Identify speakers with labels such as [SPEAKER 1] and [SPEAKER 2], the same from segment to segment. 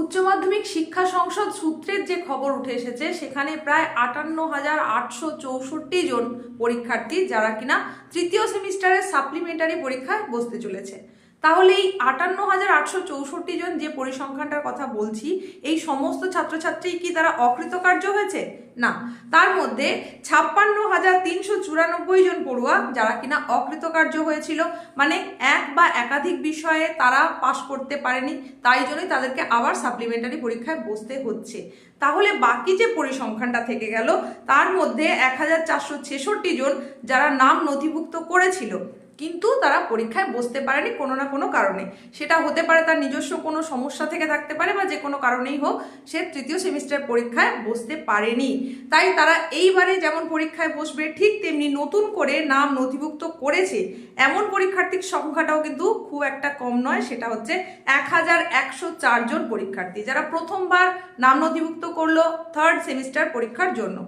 [SPEAKER 1] উচ্চ মাধ্যমিক শিক্ষা সংসদ সূত্রের যে খবর উঠে এসেছে সেখানে প্রায় 58,864 জন পরীক্ষার্থী যারা কিনা তৃতীয় সেমিস্টারের সাপ্লিমেন্টারি পরীক্ষায় বসতে চলেছে। তাহলে এই 58,864 জন যে পরিসংখ্যানটার কথা বলছি, এই সমস্ত ছাত্রছাত্রী কি তারা অকৃতকার্য হয়েছে? না, তার মধ্যে 56,394 জন পড়ুয়া যারা কিনা অকৃতকার্য হয়েছিল, মানে এক বা একাধিক বিষয়ে তারা পাশ করতে পারেনি, তাই জন্যই তাদেরকে আবার সাপ্লিমেন্টারি পরীক্ষায় বসতে হচ্ছে। তাহলে বাকি যে পরিসংখ্যানটা থেকে গেল তার মধ্যে 1,466 জন যারা নাম নথিভুক্ত করেছিল কিন্তু তারা পরীক্ষায় বসতে পারেনি কোনো না কোনো কারণে। সেটা হতে পারে তার নিজস্ব কোনো সমস্যা থেকে থাকতে পারে, বা যে কোনো কারণেই হোক সে তৃতীয় সেমিস্টার পরীক্ষায় বসতে পারেনি। তাই তারা এইবারে যেমন পরীক্ষায় বসবে ঠিক তেমনি নতুন করে নাম নথিভুক্ত করেছে এমন পরীক্ষার্থীর সংখ্যাটাও কিন্তু খুব একটা কম নয়। সেটা হচ্ছে 1,104 জন পরীক্ষার্থী যারা প্রথমবার নাম নথিভুক্ত করলো থার্ড সেমিস্টার পরীক্ষার জন্য।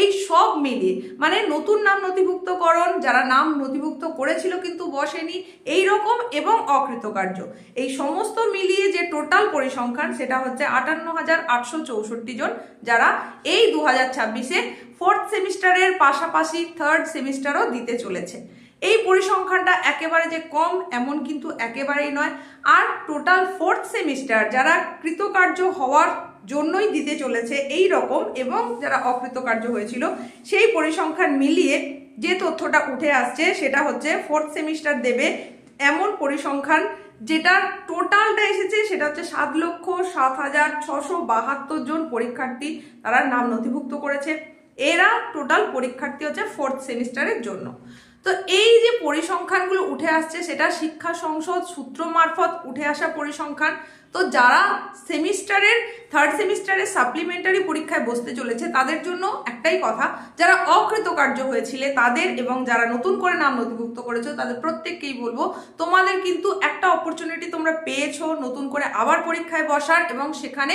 [SPEAKER 1] এই সব মিলিয়ে মানে নতুন নাম নথিভুক্তকরণ, যারা নাম নথিভুক্ত করেছিল কিন্তু বসেনি এই রকম, এবং অকৃতকার্য, এই সমস্ত মিলিয়ে যে টোটাল পরিসংখ্যান সেটা হচ্ছে 58,864 জন যারা এই 2026-এ ফোর্থ সেমিস্টারের পাশাপাশি থার্ড সেমিস্টারও দিতে চলেছে। এই পরিসংখ্যানটা একেবারে যে কম এমন কিন্তু একেবারেই নয়। আর টোটাল ফোর্থ সেমিস্টার যারা কৃতকার্য হওয়ার জন্যই দিতে চলেছে এই রকম, এবং যারা অকৃতকার্য হয়েছিল সেই পরিসংখ্যান মিলিয়ে যে তথ্যটা উঠে আসছে সেটা হচ্ছে ফোর্থ সেমিস্টার দেবে এমন পরিসংখ্যান যেটা টোটালটা এসেছে সেটা হচ্ছে 7,07,672 জন পরীক্ষার্থী তারা নাম নথিভুক্ত করেছে। এরা টোটাল পরীক্ষার্থী হচ্ছে ফোর্থ সেমিস্টারের জন্য। তো এই যে পরিসংখ্যানগুলো উঠে আসছে সেটা শিক্ষা সংসদ সূত্র মারফত উঠে আসা পরিসংখ্যান। তো যারা সেমিস্টারের থার্ড সেমিস্টারের সাপ্লিমেন্টারি পরীক্ষায় বসতে চলেছে তাদের জন্য একটাই কথা, যারা অকৃতকার্য হয়েছিলে তাদের এবং যারা নতুন করে নাম নথিভুক্ত করেছো তাদের প্রত্যেককেই বলবো, তোমাদের কিন্তু একটা অপরচুনিটি তোমরা পেয়েছো নতুন করে আবার পরীক্ষায় বসার, এবং সেখানে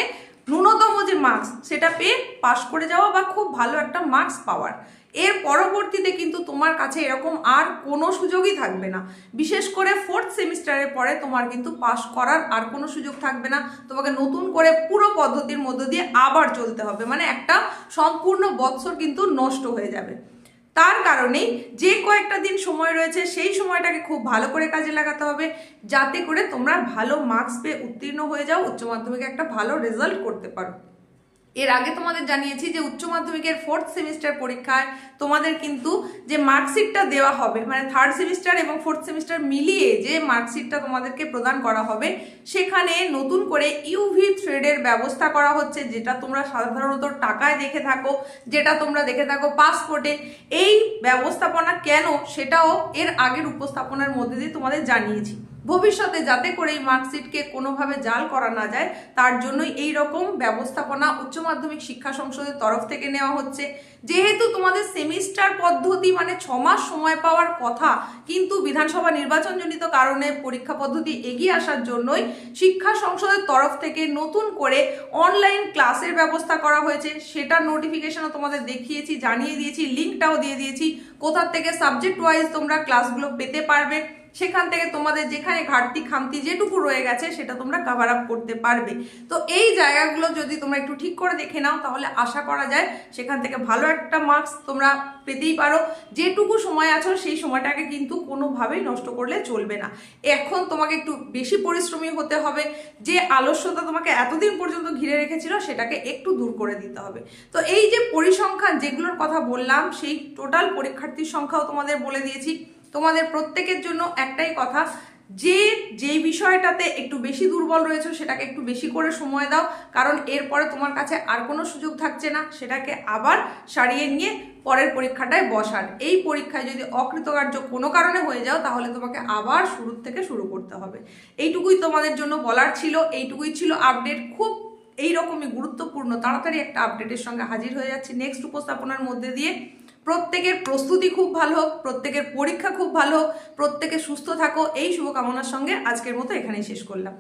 [SPEAKER 1] ন্যূনতম যে মার্কস সেটা পেয়ে পাশ করে যাওয়া বা খুব ভালো একটা মার্কস পাওয়ার। এর পরবর্তীতে কিন্তু তোমার কাছে এরকম আর কোনো সুযোগই থাকবে না। বিশেষ করে ফোর্থ সেমিস্টারের পরে তোমার কিন্তু পাশ করার আর কোনো সুযোগ থাকবে না। তোমাকে নতুন করে পুরো পদ্ধতির মধ্য দিয়ে আবার চলতে হবে, মানে একটা সম্পূর্ণ বৎসর কিন্তু নষ্ট হয়ে যাবে। তার কারণেই যে কয়েকটা দিন সময় রয়েছে সেই সময়টাকে খুব ভালো করে কাজে লাগাতে হবে, যাতে করে তোমরা ভালো মার্কস পেয়ে উত্তীর্ণ হয়ে যাও, উচ্চ মাধ্যমিকে একটা ভালো রেজাল্ট করতে পারো। এর আগে তোমাদের জানিয়েছি যে উচ্চ মাধ্যমিকের ফোর্থ সেমিস্টার পরীক্ষায় তোমাদের কিন্তু যে মার্কশিটটা দেওয়া হবে, মানে থার্ড সেমিস্টার এবং ফোর্থ সেমিস্টার মিলিয়ে যে মার্কশিটটা তোমাদেরকে প্রদান করা হবে সেখানে নতুন করে ইউভি থ্রেডের ব্যবস্থা করা হচ্ছে, যেটা তোমরা সাধারণত টাকায় দেখে থাকো, যেটা তোমরা দেখে থাকো পাসপোর্টে। এই ব্যবস্থাপনা কেন সেটাও এর আগের উপস্থাপনার মধ্যে দিয়ে তোমাদের জানিয়েছি। ভবিষ্যতে যাতে করে এই মার্কশিটকে কোনোভাবে জাল করা না যায় তার জন্যই এই রকম ব্যবস্থাপনা উচ্চ মাধ্যমিক শিক্ষা সংসদের তরফ থেকে নেওয়া হচ্ছে। যেহেতু তোমাদের সেমিস্টার পদ্ধতি মানে 6 মাস সময় পাওয়ার কথা, কিন্তু বিধানসভা নির্বাচনজনিত কারণে পরীক্ষা পদ্ধতি এগিয়ে আসার জন্যই শিক্ষা সংসদের তরফ থেকে নতুন করে অনলাইন ক্লাসের ব্যবস্থা করা হয়েছে। সেটার নোটিফিকেশনও তোমাদের দেখিয়েছি, জানিয়ে দিয়েছি, লিঙ্কটাও দিয়ে দিয়েছি কোথা থেকে সাবজেক্ট ওয়াইজ তোমরা ক্লাসগুলো পেতে পারবে। সেখান থেকে তোমাদের যেখানে ঘাটতি খামতি যেটুকু রয়ে গেছে সেটা তোমরা কভার আপ করতে পারবে। তো এই জায়গাগুলো যদি তোমরা একটু ঠিক করে দেখে নাও তাহলে আশা করা যায় সেখান থেকে ভালো একটা মার্কস তোমরা পেতেই পারো। যেটুকু সময় আছো সেই সময়টাকে কিন্তু কোনোভাবেই নষ্ট করলে চলবে না। এখন তোমাকে একটু বেশি পরিশ্রমী হতে হবে, যে আলস্যতা তোমাকে এতদিন পর্যন্ত ঘিরে রেখেছিল সেটাকে একটু দূর করে দিতে হবে। তো এই যে পরিসংখ্যান যেগুলোর কথা বললাম সেই টোটাল পরীক্ষার্থীর সংখ্যাও তোমাদের বলে দিয়েছি। তোমাদের প্রত্যেকের জন্য একটাই কথা, যে বিষয়টাতে একটু বেশি দুর্বল রয়েছে সেটাকে একটু বেশি করে সময় দাও, কারণ এরপরে তোমার কাছে আর কোনো সুযোগ থাকছে না সেটাকে আবার সারিয়ে নিয়ে পরের পরীক্ষাটায় বসার। এই পরীক্ষায় যদি অকৃতকার্য কোনো কারণে হয়ে যাও তাহলে তোমাকে আবার শুরু থেকে শুরু করতে হবে। এইটুকুই তোমাদের জন্য বলার ছিল, এইটুকুই ছিল আপডেট। খুব এইরকমই গুরুত্বপূর্ণ তাড়াতাড়ি একটা আপডেটের সঙ্গে হাজির হয়ে যাচ্ছি নেক্সট উপস্থাপনার মধ্যে দিয়ে। প্রত্যেকের প্রস্তুতি খুব ভালো হোক, প্রত্যেকের পরীক্ষা খুব ভালো হোক, প্রত্যেকে সুস্থ থাকো, এই শুভকামনার সঙ্গে আজকের মতো এখানেই শেষ করলাম।